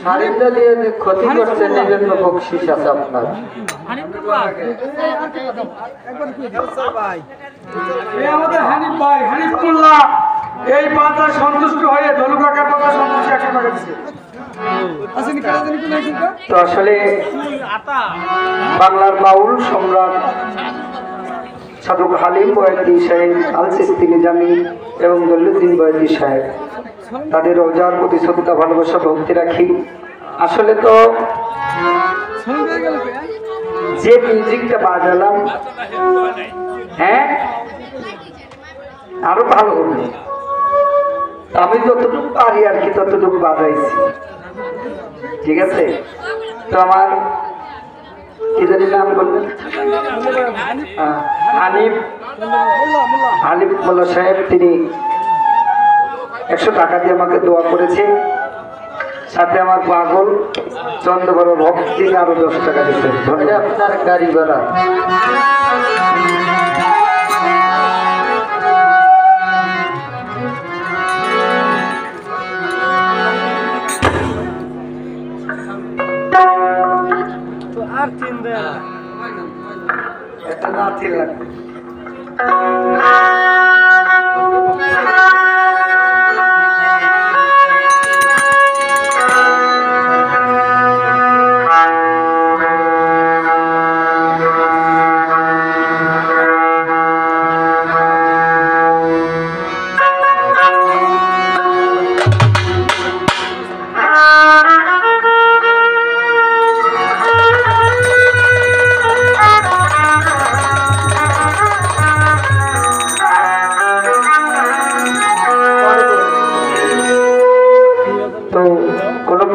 শাড়িটা দিয়ে যে ক্ষতি করছেন এই জন্য বকশিস আছে আপনার। আমাদের হানিফ ভাই হানিফুল্লাহ এই পাতা সন্তুষ্ট হয়ে ধলু কাকার পাতা সন্তুষ্ট 100 টাকা দিচ্ছে। তো আসলে বাংলার বাউল সম্রাট সাধক হালিম বয়াতি সাহেব আল চিশতি নিজামী এবং দৌলুদ্দিন বয়াতি সাহেব তাদের রোজার প্রতি শ্রদ্ধা ভালোবাসা ভক্তি রাখি। আসলে তো যে মিউজিকটা বাজালাম হ্যাঁ আরো ভালো হবে, আমি যতটুকু পারি আর কি ততটুকু বাজাইছি, ঠিক আছে? তো আমার কি জানি নাম বললেন, হানিফ মোল্লা সাহেব, তিনি 100 টাকা দিয়ে আমাকে দোয়া করেছে। সাথে আমার পাগল চন্দ্রবড় ভক্তি আরো 10 টাকা দিচ্ছেন। ধরে আপনার গাড়ি ভাড়া আর 3 দেন এটা না ঠিক লাগবে।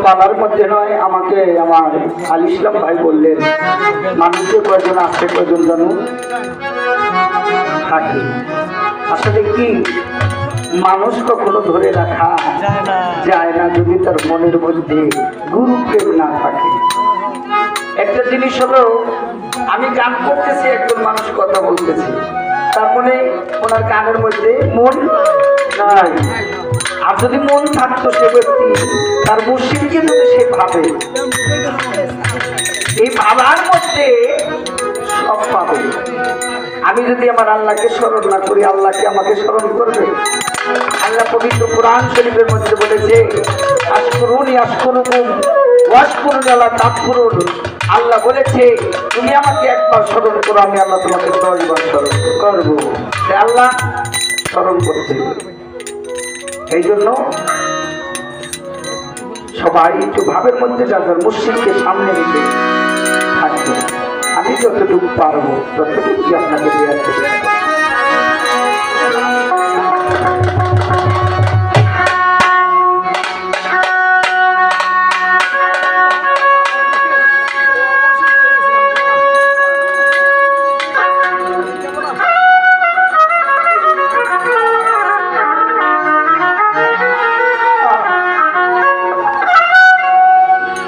পালার মধ্যে নয়, আমাকে আমার আল ইসলাম ভাই বললেন মানুষের কয়জন আছে কয়জন জানো থাকে। আসলে কি মানুষ কখনো ধরে রাখা যায় না যদি তার মনের মধ্যে গুরু প্রেম না থাকে। একটা জিনিস হলো আমি গান করতেছি, একজন মানুষ কথা বলতেছি, তার মানে ওনার গানের মধ্যে মন নাই। আর যদি মন থাকতো সে ব্যক্তি তার মুর্শিদকে যদি সে ভাবে, এই ভাবার মধ্যে সব পাবে। আমি যদি আমার আল্লাহকে স্মরণ না করি, আল্লাহকে আমাকে স্মরণ করবে? আল্লাহ পবিত্র কোরআন শরীফের মধ্যে বলেছে আশকুরুনি আশকুরুকুম ওয়াশকুরুনি আলা তাকফুরুন। আল্লাহ বলেছে তুমি আমাকে একবার স্মরণ করো, আমি আল্লাহ তোমাকে 10 বার স্মরণ করবো। আল্লাহ স্মরণ করতে হবে। এই জন্য সবাই একটু ভাবের মধ্যে যাদের মুর্শিদকে সামনে রেখে থাকবে। আমি যতটুকু পারবো ততটুকু আপনাকে দেওয়ার চেষ্টা করব।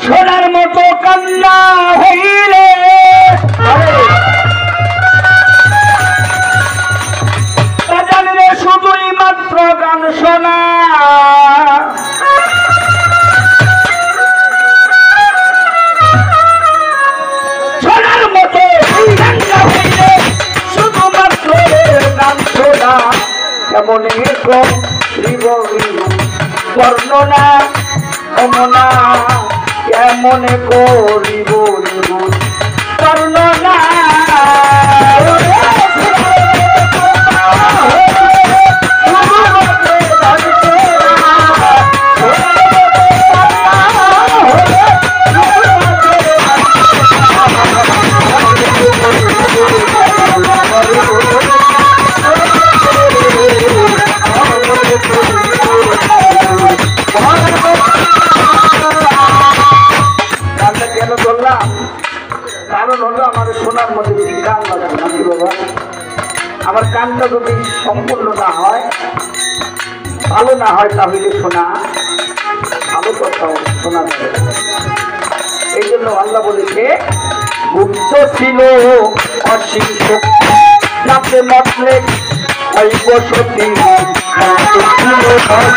সোনার মতো কান্না হইলে জানলে শুধুই মাত্র গান শোনা, সোনার মতো কান্না হইলে শুধুমাত্র গান শোনা। কেমন বর্ণনা অমনা কেমন করিব বর্ণনা। কারণ হলো আমার শোনার মধ্যে বেশি গান লাগবে নাকি বাবা? আমার গানটা যদি সম্পূর্ণ না হয়, ভালো না হয়, তাহলে শোনা ভালো কথাও শোনা যাবে। এই জন্য আল্লাহ বলেছে গুপ্ত ছিল অসীম শক্তি যাতে মতলে অল্প সতী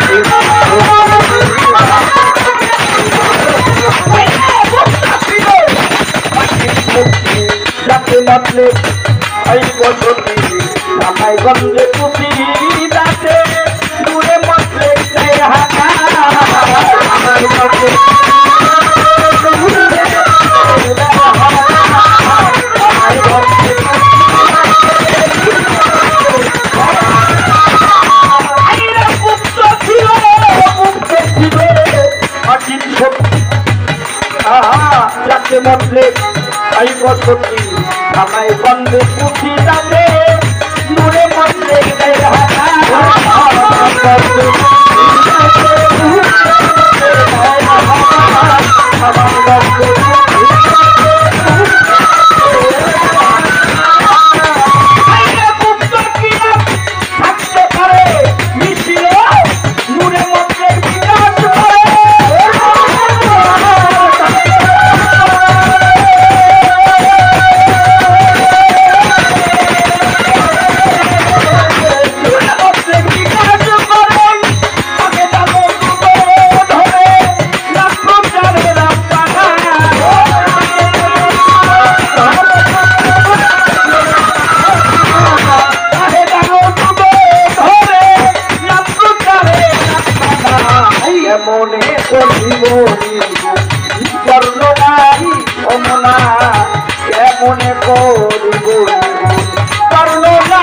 ছিল মাতলে এই বসতি ঢাকায় গঞ্জে পুঁথি দাঁতে দূরে মাতলে হাঁটা আমার মাতলে যাকে মতলে এই বসতি ঢাকায় গঞ্জে পুঁথি দাঁতে দূরে মাতলে মনে করিব বর্ণনাই অমনা মনে করিব বর্ণনা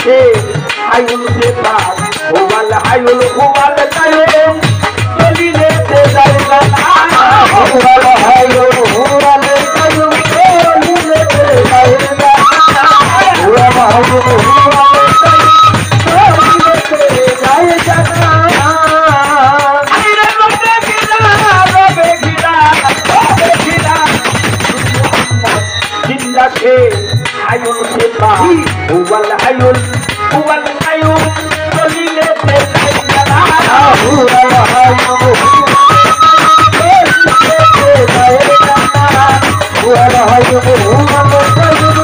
से आयुल से पास हुवल आयुल हुवल कायम चली लेते जाएगा हुवल आयुल हुवल कायम चली लेते जाएगा हुवल आयुल हुवल कायम चली लेते जाएगा अरे रोबे गिरा जिंदा से आयुल से पास हुवल आयुल चली लेते जाएगा हुवल आयुल हुवल आयुल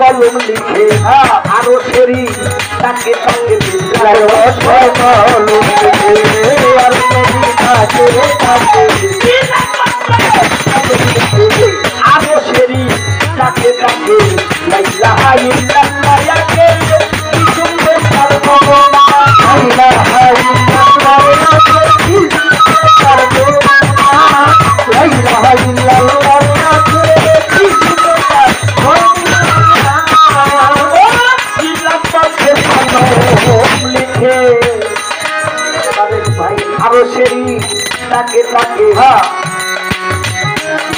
कलम लिखे आरो शेरी ताके ताके कलम लिखे आरो शेरी ताके ताके लाइला इल्लल्लाह याके सुंदर सरमोना लाइला इल्लल्लाह याके लाइला इल्लल्लाह शेरी ताके ताके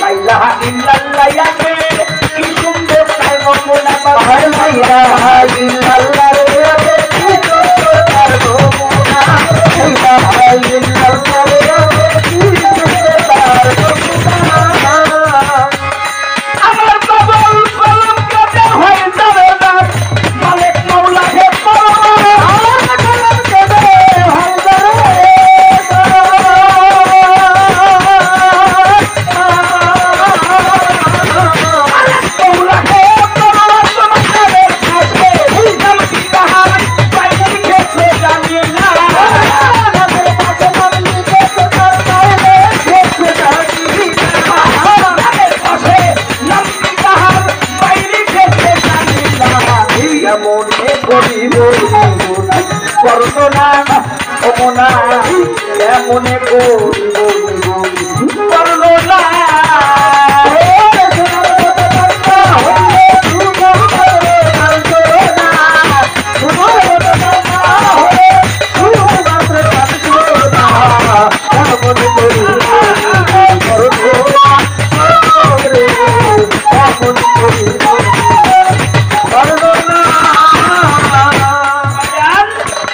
ला इलाहा इल्लल्लाह याके की सुंदर सरमोना बाहर ला इलाहा इल्लल्लाह याके की सुंदर सरमोना ला इलाहा इल्लल्लाह याके की सुंदर सरमोना अमर बाबा কেমনে করিব করলো না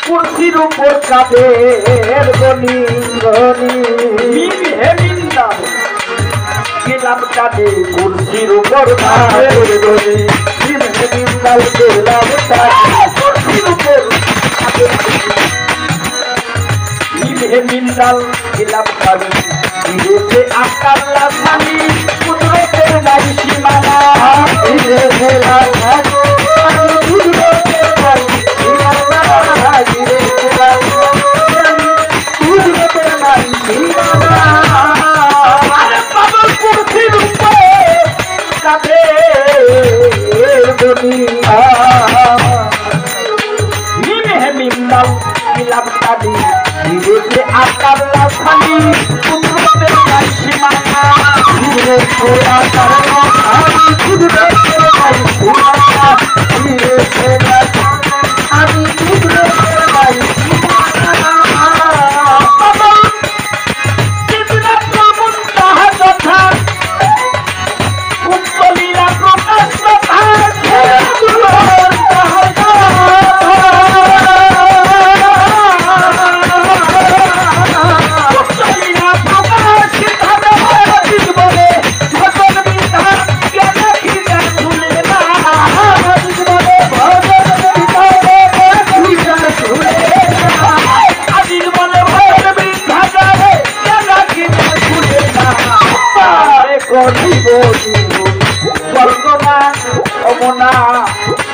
কুর্সির উপর কাদের গনি গনি গেলাম কাঁদে কুর্সির উপর কাদের গনি গেলাম কুর্সির উপর মিন্দাল গেলাম কাঁদে বিদেশে আকার লাসানি কুদরতের নাই সীমানা বিদেশে লাসানি কুদরতের নাই সীমানা কুদরতের নাই সীমানা আরে বাবা কুর্সির উপরে কাদের দুনিয়া মিন্দাল গেলাম কাঁদে বিদেশে আকার লাসানি কুদরতের নাই সীমানা বিদেশে আকার লাসানি কুদরতের নাই সীমানা বিদেশে আমি কুদরতের নাই সীমানা বাবা চিন্তা করুন তাহা কথা উত্তলীলা প্রকাশ কথা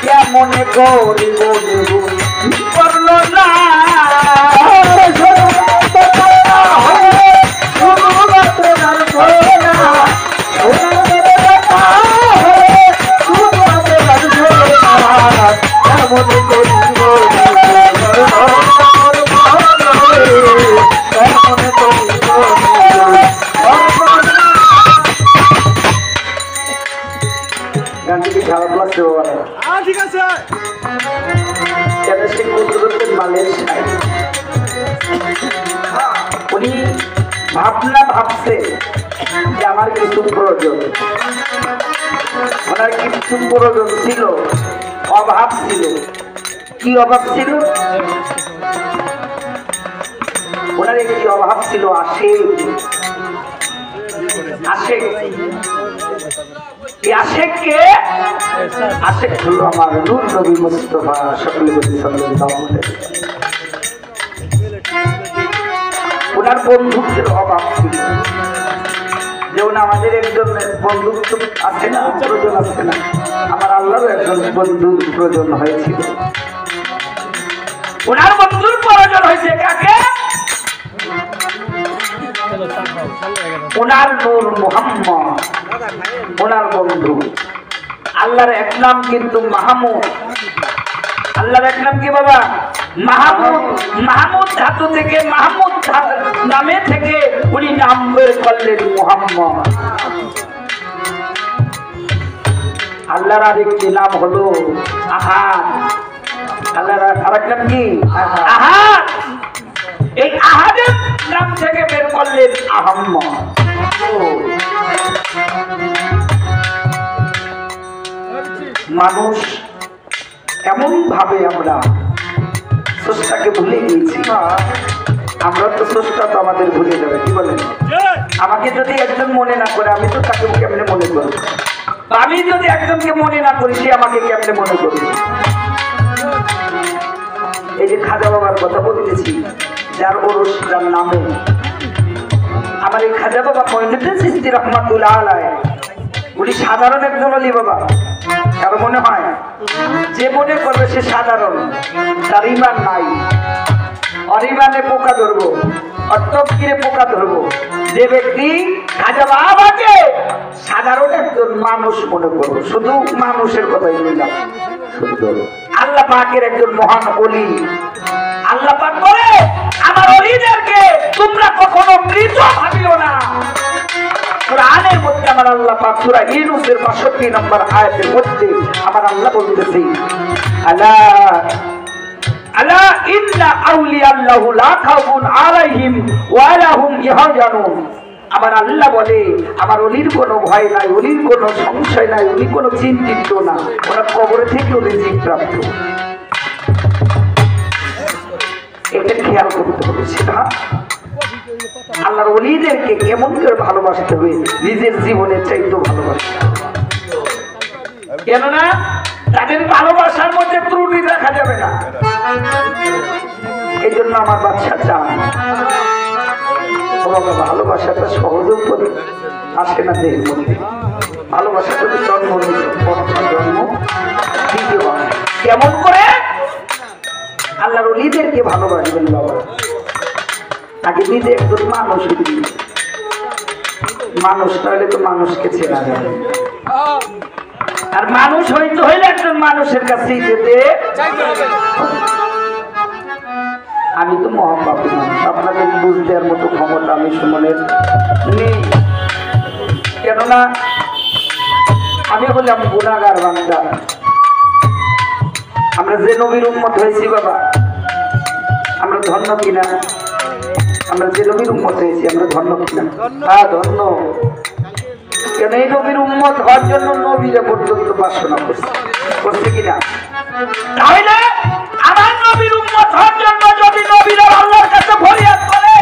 কেমনে করিব করল না গানটি খারাপ লাগছে ঠিক আছে উনি ভাবনা ভাবছে যে আমার কিছু প্রয়োজন, ওনার কিছু প্রয়োজন ছিল, অভাব ছিল। কি অভাব ছিল? ওনার একটি অভাব ছিল আশেক। আশেককে আশেক হলো আমার নূর নবী মুস্তাফা সকলে সাল্লাল্লাহু আলাইহি ওয়াসাল্লাম। ওনার বন্ধুত্বের অভাব ছিল, যেমন আমাদের একজন বন্ধুত্ব আছে না, প্রয়োজন আছে না, আমার আল্লাহরও একজন বন্ধুর প্রয়োজন হয়েছিল। ওনার বন্ধুর প্রয়োজন হয়েছে কাকে? ওনার নূর মুহাম্মদ, ওনার বন্ধু। আল্লাহর এক নাম কিন্তু মাহমুদ। আল্লাহর এক নাম কি বাবা? মাহমুদ। মাহমুদ ধাতু থেকে, মাহমুদ নামে থেকে উনি নাম বের করলেন মুহাম্মদ। আল্লাহর আরেকটি নাম হলো আহাদ। আল্লাহর আরেক নাম কি? আহাদ। এই আহাদের নাম থেকে বের করলেন আহম্মদ। মানুষ এমন ভাবে আমরা স্রষ্টাকে ভুলে গিয়েছি। আমরা তো স্রষ্টা তো আমাদের ভুলে যাবে, কি বলেন? আমাকে যদি একজন মনে না করে আমি তো তাকে কেমনে মনে করব? আমি যদি একজনকে মনে না করি সে আমাকে কেমনে মনে করবে? এই যে খাজা বাবার কথা বলতেছি, যার ওরস, যার নামে আমার এই খাজা বাবা মঈনুদ্দিন চিশতি রহমাতুল্লাহ আলাইহি, উনি সাধারণ একজন অলি বাবা। কারো মনে হয় যে মনে করবে সে সাধারণ, তার ইমান নাই। অরিমানে পোকা ধরবো, অট্টকিরে পোকা ধরবো। যে ব্যক্তি খাজা বাবাকে সাধারণ একজন মানুষ মনে করবো, শুধু মানুষের কথাই বললাম, আল্লাহ পাকের একজন মহান ওলি। আল্লাহ পাক করে আমার ওলিদেরকে তোমরা কখনো মৃত ভাবিও না। কোরআনের মধ্যে আমার আল্লাহ পাক সূরা ইউনূসের ৬২ নম্বর আয়াতের মধ্যে আমার আল্লাহ বলতেছে, আলা আলা ইন্না আউলিয়াল্লাহু লা খাউফুন আলাইহিম ওয়া লা হুম ইয়াহজানুন। আমার আল্লাহ বলে আমার ওলির কোনো ভয় নাই, ওলির কোনো সংশয় নাই, ওলি কোনো চিন্তিত না, ওরা কবরে থেকে রিজিক প্রাপ্ত। এটা খেয়াল করতে হবে। সেটা আল্লাহর ওলিদেরকে কেমন করে ভালোবাসতে হবে, নিজের জীবনের চাইতেও ভালোবাসতে হবে। কেননা তাদের ভালোবাসার মধ্যে ত্রুটি দেখা যাবে না। এই জন্য আমার বাচ্চা চান ভালোবাসাটা সহজেও করে আসে না দেহের মধ্যে। ভালোবাসাটা জন্ম জন্ম দ্বিতীয় কেমন করে আল্লাহর ওলিদেরকে ভালোবাসবেন বাবা। আগে নিজে একজন মানুষ, মানুষ তাহলে তো মানুষকে চেনা যাবে, আর মানুষ হইতে হইলে একজন মানুষের কাছে যেতে। আমি তো মহাপাপী মানুষ, আপনাদের বুঝ দেওয়ার মতো ক্ষমতা আমি সুমনের নেই। কেননা আমি হলাম গুনাহগার বান্দা। আমরা যে নবীর উম্মত হয়েছি বাবা, আমরা ধন্য কিনা? আমরা যে নবীর উম্মত হয়েছি আমরা ধন্য কিনা? হ্যাঁ ধন্য। কেন এই নবীর উম্মত হওয়ার জন্য নবীরা পর্যন্ত বাসনা করছে কিনা? তাহলে আমার নবীর উম্মত হওয়ার জন্য যদি নবীরা আল্লাহর কাছে ফরিয়াদ করে,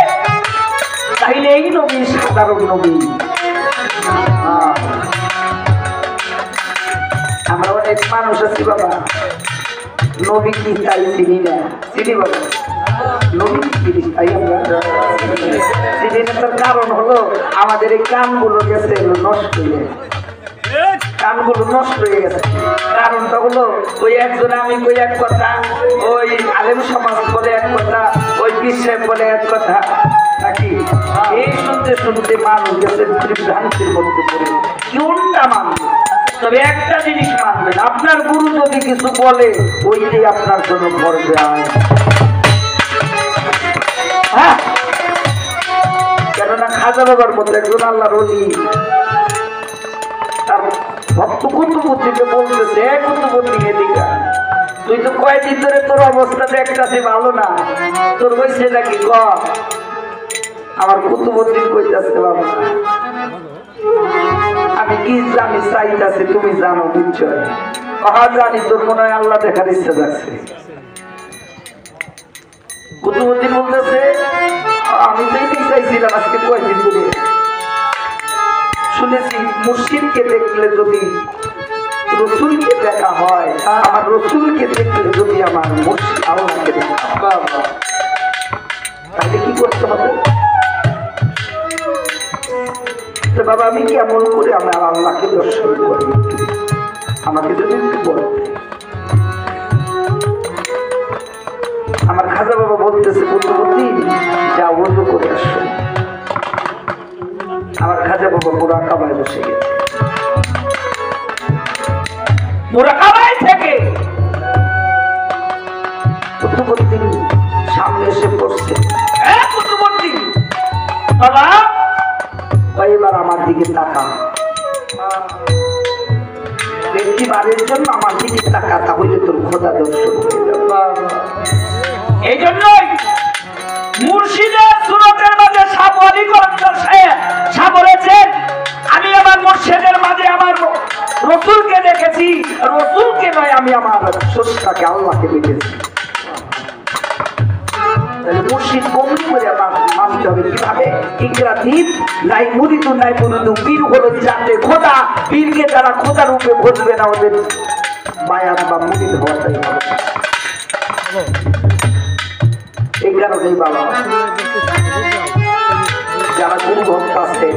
তাহলে এই নবী সাধারণ নবী। আমরা অনেক মানুষ আছি বাবা, নবী কি তাই চিনি না। চিনি বাবা, নবী কি তাই আমরা চিনি না। তার কারণ হলো আমাদের এই কানগুলো গেছে নষ্ট হয়ে, কানগুলো নষ্ট হয়ে গেছে। কারণটা হলো ওই একজন আমি কই এক কথা, ওই আলেম সমাজ বলে এক কথা, ওই পীর সাহেব বলে এক কথা, নাকি এই শুনতে শুনতে মানুষ গেছে ভ্রান্তির মধ্যে পড়ে। কোনটা মানবে? তবে একটা জিনিস মানবেন, আপনার গুরু যদি কিছু বলে ওইটাই আপনার জন্য করবে। হ্যাঁ, কেননা খাজা বাবার মতো একজন আল্লাহর ওলি, তার ভক্ত কুতুবুদ্দিনকে বলতেছে, কুতুবুদ্দিন এদিকে তুই তো কয়েকদিন ধরে তোর অবস্থা দেখতেছি ভালো না, তোর হয়েছে নাকি ক? আমার কুতুবুদ্দিন কইতাছে বাবা আমি কি জানি চাইতাছি, তুমি জানো বুঝছো? জানি তোর মনে হয় আল্লাহ দেখার ইচ্ছা যাচ্ছে। কুতুবুদ্দিন বলতেছে আমি তো এটাই চাইছিলাম আজকে কয়েকদিন ধরে। শুনেছি মুর্শিদকে দেখলে যদি রসুলকে দেখা হয়, আমার রসুলকে দেখলে যদি আমার মুর্শিদ আল্লাহকে দেখা হয়, তাহলে কি করতে হবে? বাবা আমি কেমন করে আমার আল্লাহকে দর্শন করি, আমাকে যদি একটু বলো। আমার খাজা বাবা বলতেছে কুতুবুদ্দিন যা ওযু করে আসো। আমার খাজা বাবা মুরাকাবায় বসে গেছে। মুরাকাবায় থেকে কুতুবুদ্দিন সামনে এসে পড়ছে। কুতুবুদ্দিন বাবা এবার আমার দিকে তাকা, ব্যক্তিবারের জন্য আমার দিকে তাকা, তাহলে তোর খোদা দর্শন হয়ে যাবে। এই জন্যই মুর্শিদের সুরতের মাঝে শাহ বলেছেন আমি আমার মুর্শিদের মাঝে আমার রসুলকে দেখেছি, রসুলকে নয় আমি আমার স্রষ্টাকে আল্লাহকে দেখেছি। মুর্শিদ কমনি করে মানতে হবে কিভাবে? ইকরা দ্বীপ নাই মুরিদু নাই মুরিদু, পীর হলো জানতে খোদা, পীরকে যারা খোদা রূপে বুঝবে না ওদের বায়াত বা মুরিদ হওয়াটাই ভালো। এই কারণেই বাবা যারা গুরু ভক্ত আছে,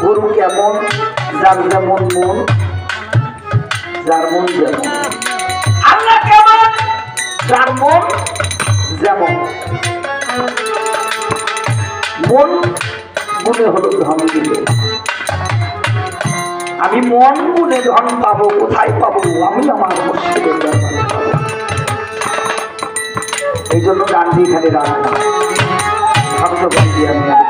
গুরু কেমন যার যেমন মন, যার মন যেমন, আল্লাহ কেমন যার মন যেমন। মন গুণে হলো ধন দিলে, আমি মন গুণে ধন পাবো কোথায় পাবো? আমি আমার মুর্শিদের দরবারে পাবো। এই জন্য গান্ধী এখানে রাখলাম। ভাগ্য বান্দি আমি